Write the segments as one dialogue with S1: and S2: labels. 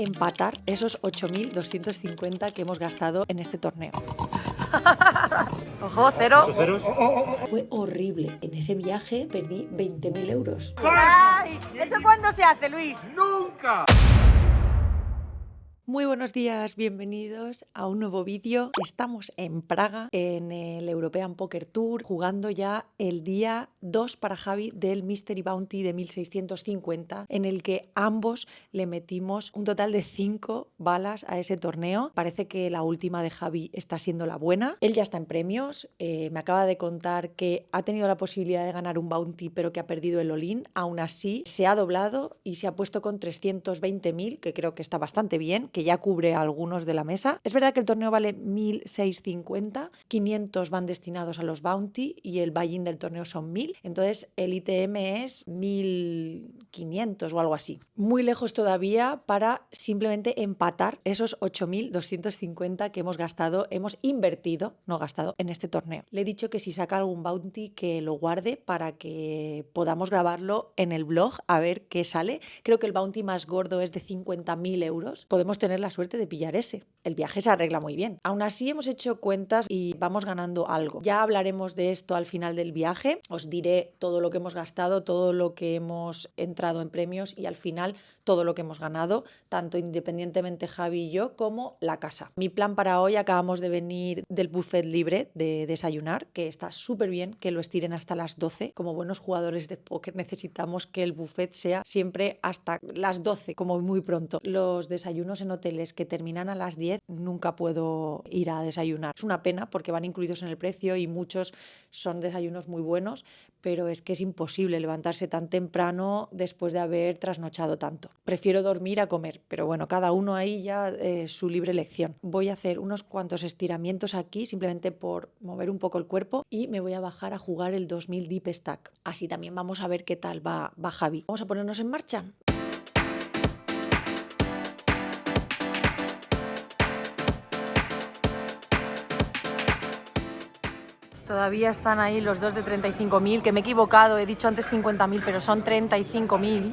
S1: empatar esos 8.250 que hemos gastado en este torneo.
S2: Ojo, cero.
S3: ¿Muchos ceros?
S1: Fue horrible. En ese viaje perdí 20.000 euros.
S2: ¡Ay! ¿Eso cuándo se hace, Luis?
S3: ¡Nunca!
S1: Muy buenos días, bienvenidos a un nuevo vídeo. Estamos en Praga, en el European Poker Tour, jugando ya el día 2 para Javi del Mystery Bounty de 1.650, en el que ambos le metimos un total de 5 balas a ese torneo. Parece que la última de Javi está siendo la buena. Él ya está en premios, me acaba de contar que ha tenido la posibilidad de ganar un bounty, pero que ha perdido el all-in. Aún así, se ha doblado y se ha puesto con 320.000, que creo que está bastante bien, que ya cubre a algunos de la mesa. Es verdad que el torneo vale 1.650, 500 van destinados a los bounty y el buy-in del torneo son 1.000, entonces el ITM es 1.500 o algo así. Muy lejos todavía para simplemente empatar esos 8.250 que hemos gastado, hemos invertido, no gastado, en este torneo. Le he dicho que si saca algún bounty que lo guarde para que podamos grabarlo en el blog a ver qué sale. Creo que el bounty más gordo es de 50.000 euros. Podemos tener la suerte de pillar ese. El viaje se arregla muy bien. Aún así hemos hecho cuentas y vamos ganando algo. Ya hablaremos de esto al final del viaje. Os diré todo lo que hemos gastado, todo lo que hemos entrado en premios y al final todo lo que hemos ganado, tanto independientemente Javi y yo como la casa. Mi plan para hoy, acabamos de venir del buffet libre de desayunar, que está súper bien que lo estiren hasta las 12. Como buenos jugadores de póker necesitamos que el buffet sea siempre hasta las 12, como muy pronto. Los desayunos en hoteles que terminan a las 10 nunca puedo ir a desayunar. Es una pena porque van incluidos en el precio y muchos son desayunos muy buenos, pero es que es imposible levantarse tan temprano después de haber trasnochado tanto. Prefiero dormir a comer, pero bueno, cada uno ahí ya su libre elección. Voy a hacer unos cuantos estiramientos aquí, simplemente por mover un poco el cuerpo, y me voy a bajar a jugar el 2000 Deep Stack. Así también vamos a ver qué tal va Javi. Vamos a ponernos en marcha.
S2: Todavía están ahí los dos de 35.000, que me he equivocado, he dicho antes 50.000, pero son 35.000.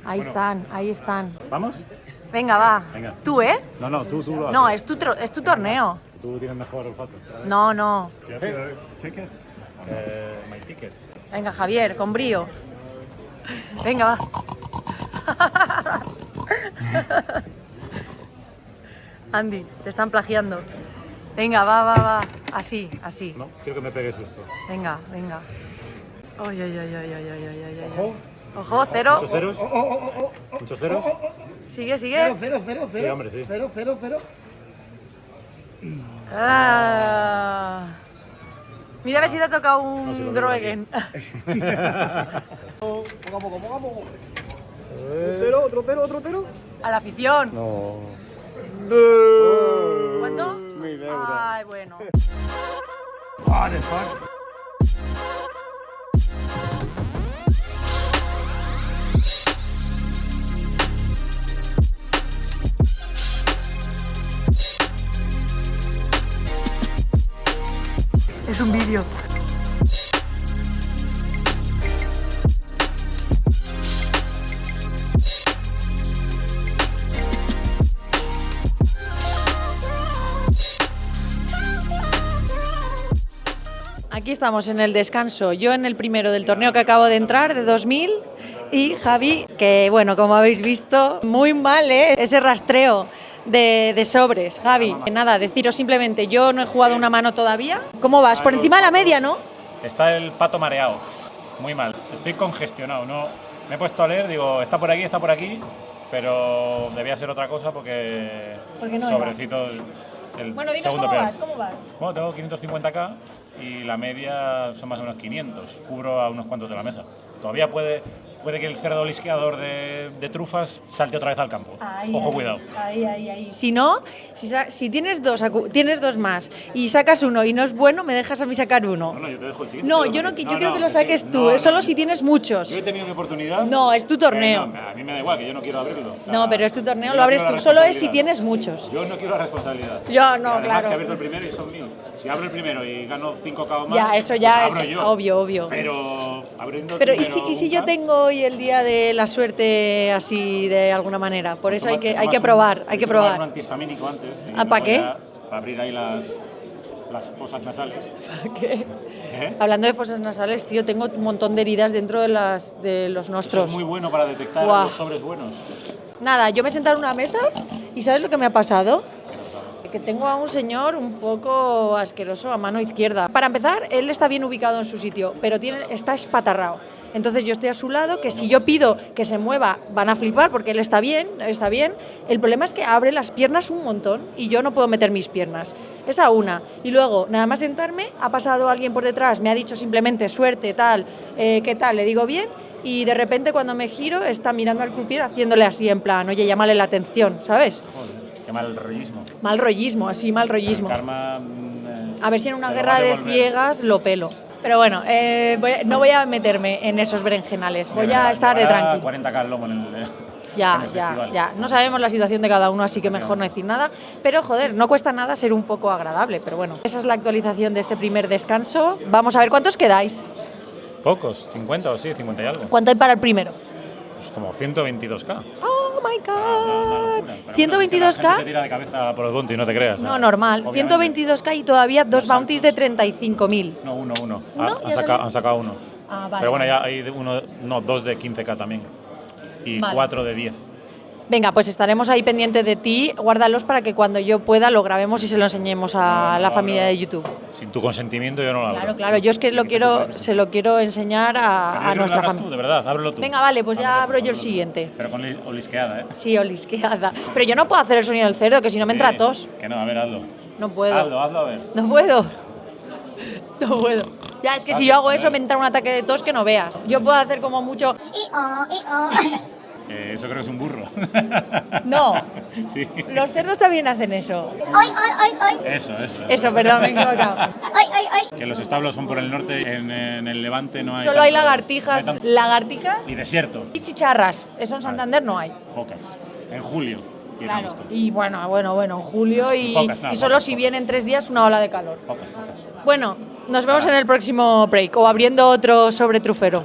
S2: Ahí
S3: Bueno.
S2: están, ahí están.
S3: ¿Vamos?
S2: Venga, va.
S3: Venga.
S2: ¿Tú, eh?
S3: No, tú lo haces.
S2: No, es tu torneo.
S3: Tú tienes mejor olfato.
S2: No, no.
S3: ¿Ticket? My ticket.
S2: Venga, Javier, con brío. Venga, va. Andy, te están plagiando. Venga, va. Así.
S3: No, quiero que me pegue susto.
S2: Venga. Ay.
S3: Ojo.
S2: Ojo, cero.
S3: ¿Muchos ceros? ¿Muchos ceros?
S2: Sigue.
S3: Sí, hombre, sí.
S4: 0.
S2: Ah. Mira a ver si te ha tocado
S3: No, si lo
S2: un
S3: veo
S2: Droegen.
S4: Poco a poco. Otro cero.
S2: A la afición.
S3: No.
S2: ¿Cuánto?
S3: 1.000 euros.
S2: Ay, bueno.
S3: Ah, de fuck.
S2: Es un vídeo. Aquí estamos en el descanso, yo en el primero del torneo que acabo de entrar, de 2000, y Javi, que bueno, como habéis visto, muy mal, ese rastreo de sobres. Javi, nada, deciros simplemente, yo no he jugado una mano todavía. ¿Cómo vas? Por encima de la media, ¿no?
S5: Está el pato mareado, muy mal. Estoy congestionado, no. Me he puesto a leer, digo, está por aquí, pero debía ser otra cosa porque
S2: no
S5: sobrecito el
S2: Bueno, dinos
S5: segundo
S2: cómo
S5: peón.
S2: vas, ¿cómo vas?
S5: Bueno, tengo 550k y la media son más o menos 500. Cubro a unos cuantos de la mesa. Todavía puede que el cerdo lisqueador de trufas salte otra vez al campo. Ojo, cuidado.
S2: Ahí. Si no, si tienes dos más y sacas uno y no es bueno, me dejas a mí sacar uno.
S5: No, yo te dejo el siguiente.
S2: No, yo creo que lo saques tú, solo si tienes muchos.
S5: Yo he tenido mi oportunidad.
S2: No, es tu torneo.
S5: No, a mí me da igual, que yo no quiero abrirlo. O sea,
S2: No, pero es tu torneo,
S5: yo
S2: lo
S5: no
S2: abres
S5: quiero
S2: tú,
S5: la
S2: solo es si
S5: responsabilidad.
S2: tienes muchos.
S5: Yo no quiero la responsabilidad.
S2: Yo no,
S5: Y además
S2: claro.
S5: que he abierto el primero y son 1.000. Si abro el primero y gano 5k o más,
S2: Ya, eso ya
S5: pues abro
S2: es
S5: yo.
S2: obvio.
S5: Pero abriendo el
S2: Pero
S5: primero
S2: ¿y si yo
S5: un
S2: tengo hoy el día de la suerte así de alguna manera. Por eso hay que probar, hay que
S5: tomar un
S2: probar.
S5: antihistamínico antes. y
S2: ¿Ah,
S5: luego
S2: pa' qué?
S5: ya, para abrir ahí las fosas nasales.
S2: ¿Qué?
S5: ¿Eh?
S2: Hablando de fosas nasales, tío, tengo un montón de heridas dentro de los
S5: Eso
S2: nostros.
S5: es muy bueno para detectar
S2: Buah.
S5: los sobres buenos.
S2: Nada, yo me he sentado en una mesa y ¿sabes lo que me ha pasado? Que tengo a un señor un poco asqueroso a mano izquierda. Para empezar, él está bien ubicado en su sitio, pero está espatarrado. Entonces yo estoy a su lado, que si yo pido que se mueva, van a flipar porque él está bien. El problema es que abre las piernas un montón y yo no puedo meter mis piernas. Esa una. Y luego, nada más sentarme, ha pasado alguien por detrás, me ha dicho simplemente suerte, tal, ¿qué tal? Le digo bien. Y de repente cuando me giro está mirando al croupier haciéndole así en plan, oye, llámale la atención, ¿sabes?
S5: Joder, qué mal rollismo.
S2: Mal rollismo, así mal rollismo.
S5: El karma,
S2: A ver si en una
S5: se lo va
S2: guerra
S5: a
S2: de
S5: devolver.
S2: ciegas lo pelo. Pero bueno, no voy a meterme en esos berenjenales, voy a estar de
S5: Llevará
S2: tranqui.
S5: 40K al lomo en el
S2: Ya.
S5: festival.
S2: No sabemos la situación de cada uno, así que mejor no decir nada. Pero joder, no cuesta nada ser un poco agradable. Pero bueno, esa es la actualización de este primer descanso. Vamos a ver cuántos quedáis.
S5: Pocos, 50 o sí, 50 y algo.
S2: ¿Cuánto hay para el primero?
S5: Pues como 122K.
S2: Oh my
S5: Una
S2: god.
S5: locura. Pero bueno, es que la gente se
S2: 122K.
S5: tira de cabeza por los bounties, no te creas.
S2: No, normal.
S5: Obviamente.
S2: 122K y todavía dos
S5: Los
S2: bounties de
S5: saltos.
S2: 35.000.
S5: No, uno.
S2: ¿Uno?
S5: Han
S2: ¿Ya
S5: sacado,
S2: salió?
S5: uno.
S2: Ah, vale.
S5: Pero bueno, ya hay dos de 15K también. Y
S2: Vale.
S5: 4 de 10.
S2: Venga, pues estaremos ahí pendientes de ti. Guárdalos para que cuando yo pueda lo grabemos y se lo enseñemos a
S5: No,
S2: la
S5: no
S2: familia
S5: hablo.
S2: de YouTube.
S5: Sin tu consentimiento yo no lo abro.
S2: Claro. Yo es que se lo quiero enseñar
S5: Pero
S2: a
S5: yo creo que
S2: nuestra
S5: lo abras tú,
S2: familia.
S5: de verdad, ábrelo tú.
S2: Venga, vale, pues ya
S5: Ábrelo
S2: abro
S5: tú,
S2: yo el
S5: ábrelo tú.
S2: siguiente.
S5: Pero con olisqueada, ¿eh?
S2: Sí, olisqueada. Pero yo no puedo hacer el sonido del cerdo, que si no me entra
S5: Sí.
S2: tos.
S5: Que no, a ver, hazlo.
S2: No puedo.
S5: Hazlo a ver.
S2: No puedo. No puedo. Ya, es que si yo hago eso
S5: Vale.
S2: me entra un ataque de tos que no veas. Yo puedo hacer como mucho...
S5: Eso creo que es un burro.
S2: No.
S5: Sí.
S2: Los cerdos también hacen eso.
S5: Eso.
S2: Eso, perdón, me he equivocado.
S5: Que los establos son por el norte, en el levante no hay.
S2: Solo hay
S5: tantas-
S2: lagartijas.
S5: no hay
S2: ¿Lagartijas?
S5: y desierto,
S2: Y chicharras. Eso en Santander no hay.
S5: pocas. En julio. y en
S2: Claro.
S5: agosto.
S2: Y bueno, en julio y,
S5: Pocas, nada,
S2: y solo
S5: pocas,
S2: si
S5: pocas.
S2: vienen 3 días una ola de calor.
S5: Pocas.
S2: Bueno, nos vemos en el próximo break o abriendo otro sobre trufero.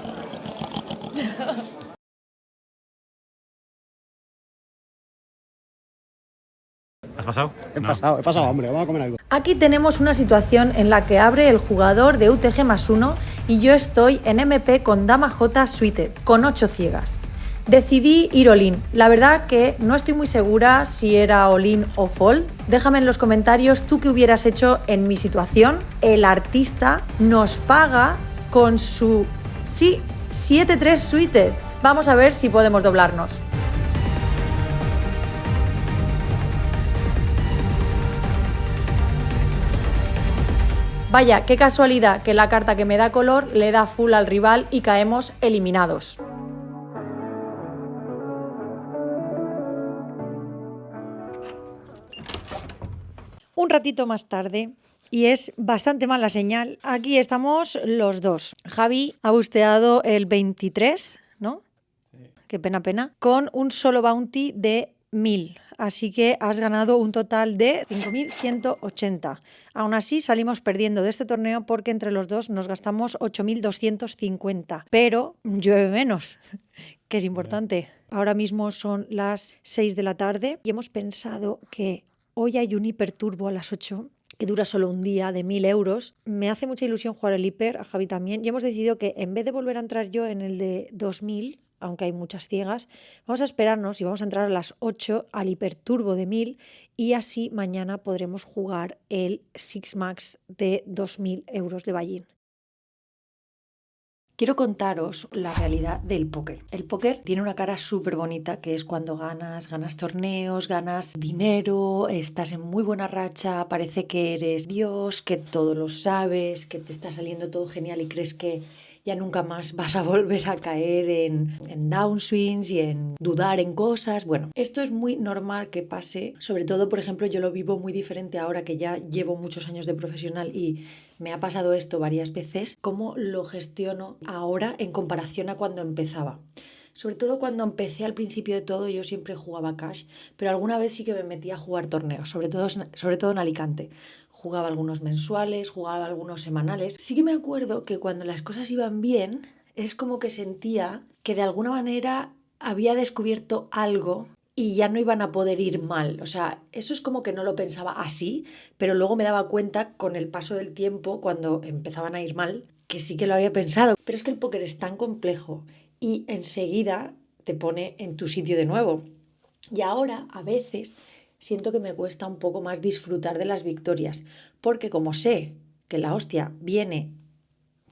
S5: ¿Has pasado?
S4: He pasado hambre, vamos a comer algo.
S2: Aquí tenemos una situación en la que abre el jugador de UTG +1 y yo estoy en MP con Dama J Suited, con 8 ciegas. Decidí ir all-in. La verdad que no estoy muy segura si era all-in o fold. Déjame en los comentarios tú qué hubieras hecho en mi situación. El artista nos paga con su 7-3 Suited. Vamos a ver si podemos doblarnos. Vaya, qué casualidad que la carta que me da color le da full al rival y caemos eliminados. Un ratito más tarde, y es bastante mala señal, aquí estamos los dos. Javi ha busteado el 23, ¿no? Sí. Qué pena, con un solo bounty de 1000. Así que has ganado un total de 5.180. Aún así salimos perdiendo de este torneo porque entre los dos nos gastamos 8.250. Pero llueve menos, que es importante. Ahora mismo son las 6 de la tarde y hemos pensado que hoy hay un hiperturbo a las 8 que dura solo un día de 1.000 euros. Me hace mucha ilusión jugar el hiper, a Javi también. Y hemos decidido que en vez de volver a entrar yo en el de 2.000, aunque hay muchas ciegas, vamos a esperarnos y vamos a entrar a las 8 al hiperturbo de 1.000 y así mañana podremos jugar el Six Max de 2.000 euros de buy-in. Quiero contaros la realidad del póker. El póker tiene una cara súper bonita, que es cuando ganas torneos, ganas dinero, estás en muy buena racha, parece que eres Dios, que todo lo sabes, que te está saliendo todo genial y crees que ya nunca más vas a volver a caer en downswings y en dudar en cosas. Bueno, esto es muy normal que pase, sobre todo, por ejemplo, yo lo vivo muy diferente ahora que ya llevo muchos años de profesional y me ha pasado esto varias veces. ¿Cómo lo gestiono ahora en comparación a cuando empezaba? Sobre todo cuando empecé al principio de todo yo siempre jugaba cash, pero alguna vez sí que me metía a jugar torneos, sobre todo en Alicante. Jugaba algunos mensuales, jugaba algunos semanales. Sí que me acuerdo que cuando las cosas iban bien,
S1: es como que sentía que de alguna manera había descubierto algo y ya no iban a poder ir mal. O sea, eso es como que no lo pensaba así, pero luego me daba cuenta con el paso del tiempo, cuando empezaban a ir mal, que sí que lo había pensado. Pero es que el póker es tan complejo y enseguida te pone en tu sitio de nuevo. Y ahora, a veces, siento que me cuesta un poco más disfrutar de las victorias, porque como sé que la hostia viene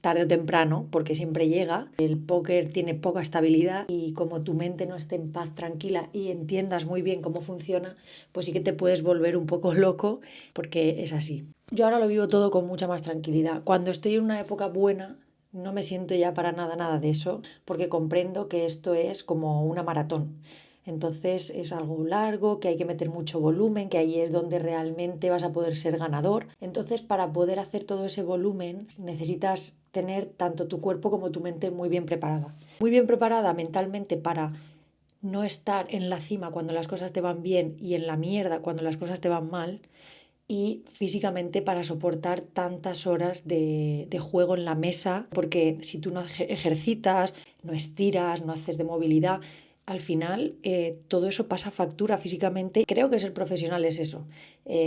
S1: tarde o temprano, porque siempre llega. El póker tiene poca estabilidad y como tu mente no esté en paz, tranquila y entiendas muy bien cómo funciona, pues sí que te puedes volver un poco loco, porque es así. Yo ahora lo vivo todo con mucha más tranquilidad. Cuando estoy en una época buena, no me siento ya para nada de eso, porque comprendo que esto es como una maratón. Entonces es algo largo, que hay que meter mucho volumen, que ahí es donde realmente vas a poder ser ganador. Entonces, para poder hacer todo ese volumen, necesitas tener tanto tu cuerpo como tu mente muy bien preparada. Muy bien preparada mentalmente para no estar en la cima cuando las cosas te van bien y en la mierda cuando las cosas te van mal. Y físicamente para soportar tantas horas de juego en la mesa, porque si tú no ejercitas, no estiras, no haces de movilidad, al final todo eso pasa factura físicamente. Creo que ser profesional es eso,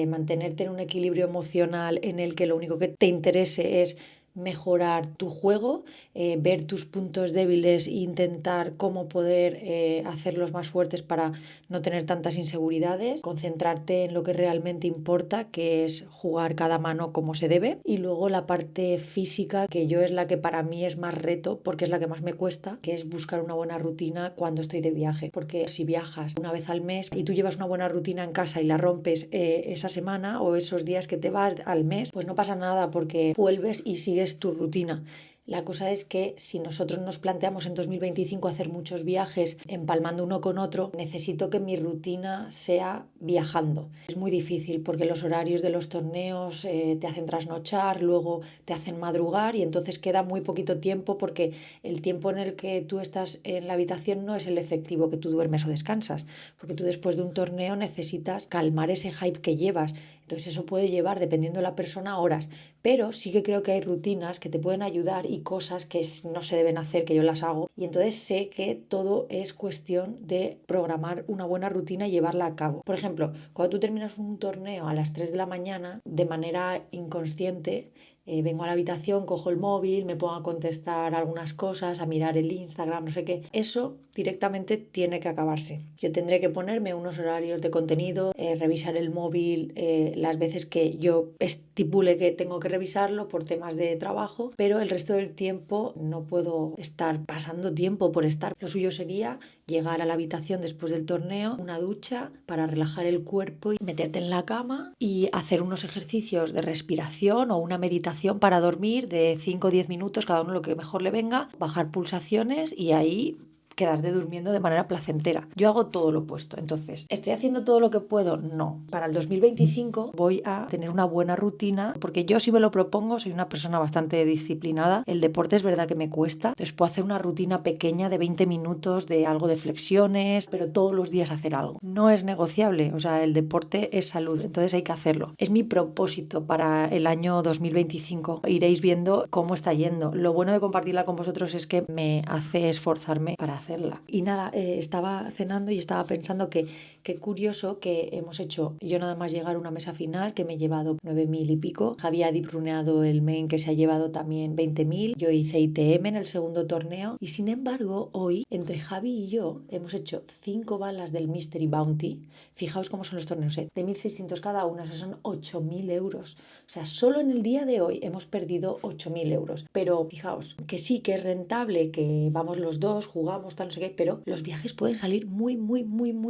S1: mantenerte en un equilibrio emocional en el que lo único que te interese es mejorar tu juego, ver tus puntos débiles e intentar cómo poder hacerlos más fuertes para no tener tantas inseguridades, concentrarte en lo que realmente importa, que es jugar cada mano como se debe, y luego la parte física, que yo es la que para mí es más reto, porque es la que más me cuesta, que es buscar una buena rutina cuando estoy de viaje, porque si viajas una vez al mes y tú llevas una buena rutina en casa y la rompes esa semana o esos días que te vas al mes, pues no pasa nada porque vuelves y sigues tu rutina. La cosa es que si nosotros nos planteamos en 2025 hacer muchos viajes empalmando uno con otro, necesito que mi rutina sea viajando. Es muy difícil porque los horarios de los torneos te hacen trasnochar, luego te hacen madrugar y entonces queda muy poquito tiempo porque el tiempo en el que tú estás en la habitación no es el efectivo que tú duermes o descansas, porque tú después de un torneo necesitas calmar ese hype que llevas. Entonces eso puede llevar, dependiendo de la persona, horas. Pero sí que creo que hay rutinas que te pueden ayudar y cosas que no se deben hacer, que yo las hago. Y entonces sé que todo es cuestión de programar una buena rutina y llevarla a cabo. Por ejemplo, cuando tú terminas un torneo a las 3 de la mañana, de manera inconsciente, vengo a la habitación, cojo el móvil, me pongo a contestar algunas cosas, a mirar el Instagram, no sé qué. Eso directamente tiene que acabarse. Yo tendré que ponerme unos horarios de contenido, revisar el móvil las veces que yo estipule que tengo que revisarlo por temas de trabajo, pero el resto del tiempo no puedo estar pasando tiempo por estar. Lo suyo sería llegar a la habitación después del torneo, una ducha para relajar el cuerpo y meterte en la cama y hacer unos ejercicios de respiración o una meditación para dormir de 5 o 10 minutos, cada uno lo que mejor le venga, bajar pulsaciones y ahí quedarte durmiendo de manera placentera. Yo hago todo lo opuesto. Entonces, ¿estoy haciendo todo lo que puedo? No. Para el 2025 voy a tener una buena rutina, porque yo si me lo propongo soy una persona bastante disciplinada. El deporte es verdad que me cuesta. Entonces puedo hacer una rutina pequeña de 20 minutos de algo de flexiones, pero todos los días hacer algo. No es negociable. O sea, el deporte es salud, entonces hay que hacerlo. Es mi propósito para el año 2025. Iréis viendo cómo está yendo. Lo bueno de compartirla con vosotros es que me hace esforzarme para hacerla. Y nada, estaba cenando y estaba pensando que qué curioso que hemos hecho yo nada más llegar a una mesa final que me he llevado 9.000 y pico. Javi ha dipruneado el main que se ha llevado también 20.000. Yo hice ITM en el segundo torneo y sin embargo hoy entre Javi y yo hemos hecho 5 balas del Mystery Bounty. Fijaos cómo son los torneos, de 1.600 cada una, eso son 8.000 euros. O sea, solo en el día de hoy hemos perdido 8.000 euros. Pero fijaos, que sí, que es rentable, que vamos los dos, jugamos, tal, no sé qué, pero los viajes pueden salir muy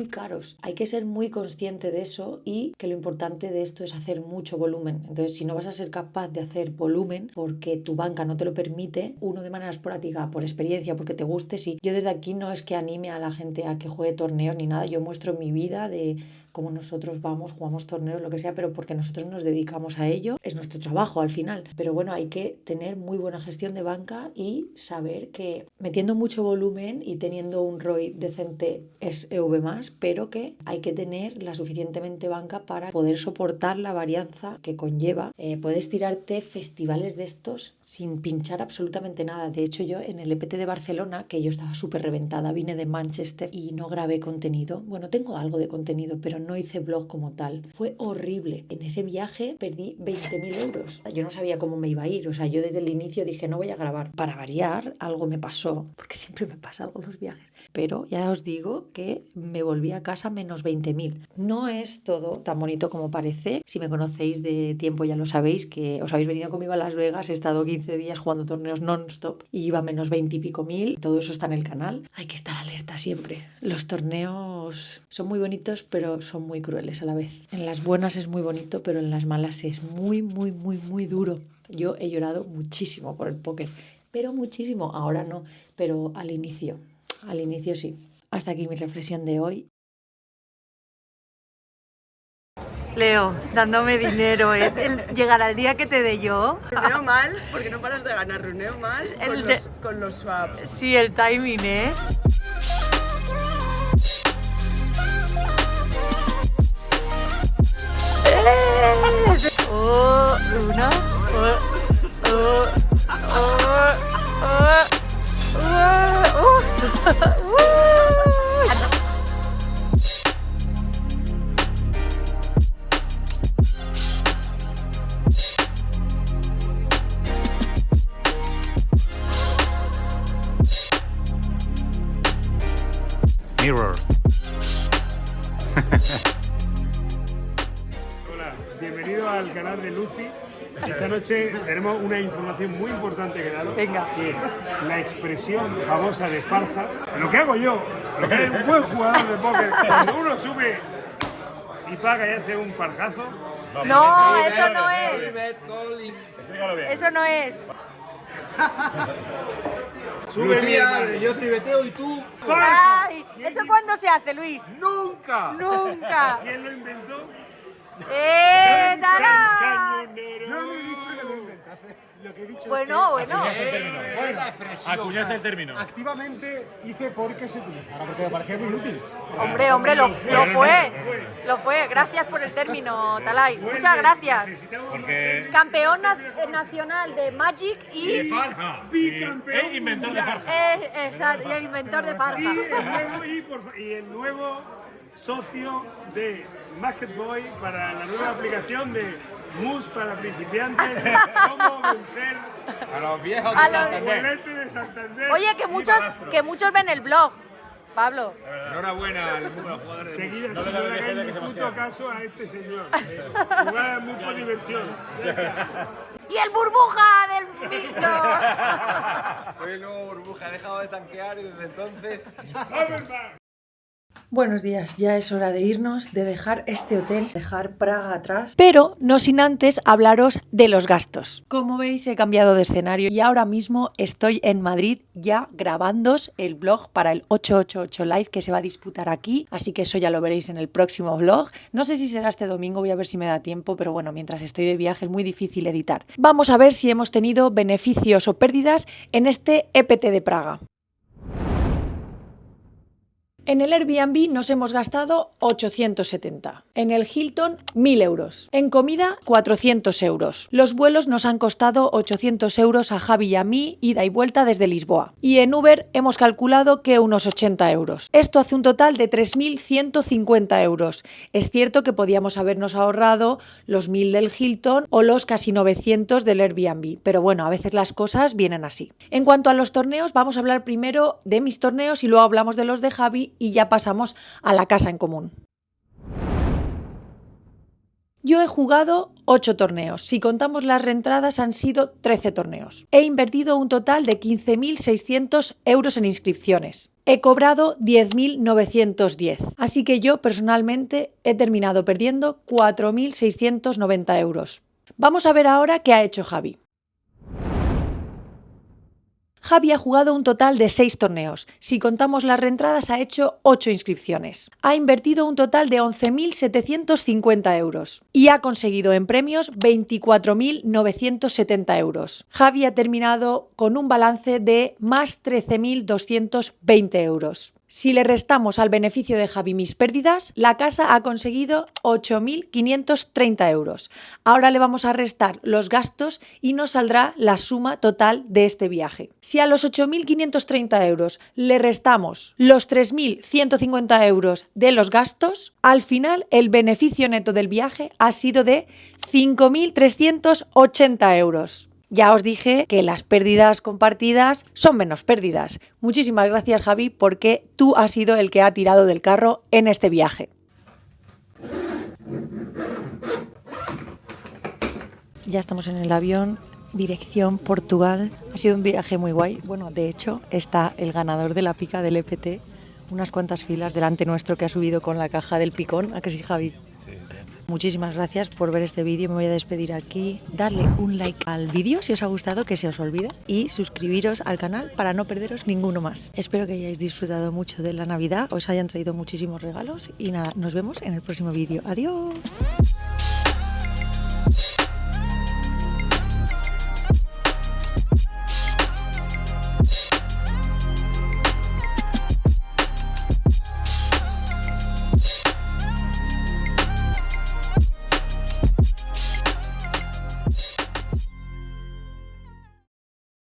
S1: caros. Hay que ser muy consciente de eso y que lo importante de esto es hacer mucho volumen. Entonces, si no vas a ser capaz de hacer volumen porque tu banca no te lo permite, uno de manera esporádica, por experiencia, porque te guste, sí. Yo desde aquí no es que anime a la gente a que juegue torneos ni nada, yo muestro mi vida de como nosotros vamos, jugamos torneos, lo que sea, pero porque nosotros nos dedicamos a ello, es nuestro trabajo al final. Pero bueno, hay que tener muy buena gestión de banca y saber que metiendo mucho volumen y teniendo un ROI decente es EV+, pero que hay que tener la suficientemente banca para poder soportar la varianza que conlleva. Puedes tirarte festivales de estos sin pinchar absolutamente nada. De hecho, yo en el EPT de Barcelona, que yo estaba súper reventada, vine de Manchester y no grabé contenido. Bueno, tengo algo de contenido, pero no hice vlog como tal. Fue horrible. En ese viaje perdí 20.000 euros. Yo no sabía cómo me iba a ir. O sea, yo desde el inicio dije, no voy a grabar. Para variar, algo me pasó, porque siempre me pasa algo en los viajes. Pero ya os digo que me volví a casa menos 20.000. No es todo tan bonito como parece. Si me conocéis de tiempo ya lo sabéis, que os habéis venido conmigo a Las Vegas. He estado 15 días jugando torneos non-stop y iba a menos 20 y pico mil. Todo eso está en el canal. Hay que estar alerta siempre. Los torneos son muy bonitos, pero son muy crueles a la vez. En las buenas es muy bonito, pero en las malas es muy, muy, muy, muy duro. Yo he llorado muchísimo por el póker, pero muchísimo. Ahora no, pero al inicio sí. Hasta aquí mi reflexión de hoy.
S2: Leo, dándome dinero, llegará el día que te dé yo.
S6: Runeo mal, porque no paras de ganar. Runeo mal con los swaps.
S2: Sí, el timing, ¿eh? Una.
S3: Mirror.
S7: Hola, bienvenido al canal de Lucy. Esta noche tenemos una información muy importante que daros.
S2: Venga.
S7: Que es la expresión famosa de farsa. Lo que hago yo, lo que es un buen jugador de póker, cuando uno sube y paga y hace un farjazo.
S2: No, eso no es.
S3: Explícalo bien.
S2: Eso no es.
S7: Sube mi hermano.
S4: yo tribeteo y tú...
S7: ¡Farsa!
S2: Ay, ¿eso cuándo se hace, Luis?
S7: ¡Nunca!
S2: Nunca.
S7: ¿Quién lo inventó?
S2: ¡Tarán!
S7: Cañonero.
S4: Yo no he dicho que lo inventase. Lo que he dicho
S2: Bueno.
S4: es
S3: Bueno, acuñaste el término.
S4: activamente hice porque se utilizara, porque me parecía muy útil.
S2: Hombre, lo fue. Gracias por el término, Talay. Muchas gracias.
S7: Necesitamos
S3: Porque
S2: Campeón nacional de Magic y...
S7: bicampeón
S3: inventor de
S7: mundial.
S3: farja.
S2: Exacto, y el inventor de farja.
S7: Y el nuevo socio de Market Boy para la nueva aplicación de MUS para principiantes. Cómo vencer
S4: A los viejos
S2: A los-
S7: Volverte de Santander.
S2: Oye, que muchos ven el blog, Pablo.
S4: Enhorabuena al mundo de los jugadores.
S7: Seguida,
S3: No
S7: si
S3: le
S7: no
S3: da
S7: le
S3: bien
S7: hagáis
S3: que se
S7: ni
S3: nos
S7: puto
S3: queda.
S7: caso a este señor. Jugada muy por diversión. Ya está.
S2: Y el burbuja del mixto.
S8: Soy el nuevo burbuja, he dejado de tanquear y desde entonces...
S7: Overman.
S1: Buenos días, ya es hora de irnos, de dejar este hotel, dejar Praga atrás.
S2: Pero no sin antes hablaros de los gastos.
S1: Como veis, he cambiado de escenario y ahora mismo estoy en Madrid ya grabándoos el vlog para el 888 Live que se va a disputar aquí, así que eso ya lo veréis en el próximo vlog. No sé si será este domingo, voy a ver si me da tiempo, pero bueno, mientras estoy de viaje es muy difícil editar. Vamos a ver si hemos tenido beneficios o pérdidas en este EPT de Praga. En el Airbnb nos hemos gastado 870. En el Hilton, 1.000 euros. En comida, 400 euros. Los vuelos nos han costado 800 euros a Javi y a mí, ida y vuelta desde Lisboa. Y en Uber hemos calculado que unos 80 euros. Esto hace un total de 3.150 euros. Es cierto que podíamos habernos ahorrado los 1.000 del Hilton o los casi 900 del Airbnb. Pero bueno, a veces las cosas vienen así. En cuanto a los torneos, vamos a hablar primero de mis torneos y luego hablamos de los de Javi y ya pasamos a la casa en común. Yo he jugado 8 torneos. Si contamos las reentradas han sido 13 torneos. He invertido un total de 15.600 euros en inscripciones. He cobrado 10.910. Así que yo personalmente he terminado perdiendo 4.690 euros. Vamos a ver ahora qué ha hecho Javi. Javi ha jugado un total de 6 torneos. Si contamos las reentradas, ha hecho 8 inscripciones. Ha invertido un total de 11.750 euros y ha conseguido en premios 24.970 euros. Javi ha terminado con un balance de más 13.220 euros. Si le restamos al beneficio de Javi mis pérdidas, la casa ha conseguido 8.530 euros. Ahora le vamos a restar los gastos y nos saldrá la suma total de este viaje. Si a los 8.530 euros le restamos los 3.150 euros de los gastos, al final el beneficio neto del viaje ha sido de 5.380 euros. Ya os dije que las pérdidas compartidas son menos pérdidas. Muchísimas gracias, Javi, porque tú has sido el que ha tirado del carro en este viaje. Ya estamos en el avión, dirección Portugal. Ha sido un viaje muy guay. Bueno, de hecho, está el ganador de la pica del EPT, unas cuantas filas delante nuestro, que ha subido con la caja del picón. ¿A que sí, Javi? Muchísimas gracias por ver este vídeo, me voy a despedir aquí. Darle un like al vídeo si os ha gustado, que se os olvida, y suscribiros al canal para no perderos ninguno más. Espero que hayáis disfrutado mucho de la Navidad, os hayan traído muchísimos regalos y nada, nos vemos en el próximo vídeo. ¡Adiós!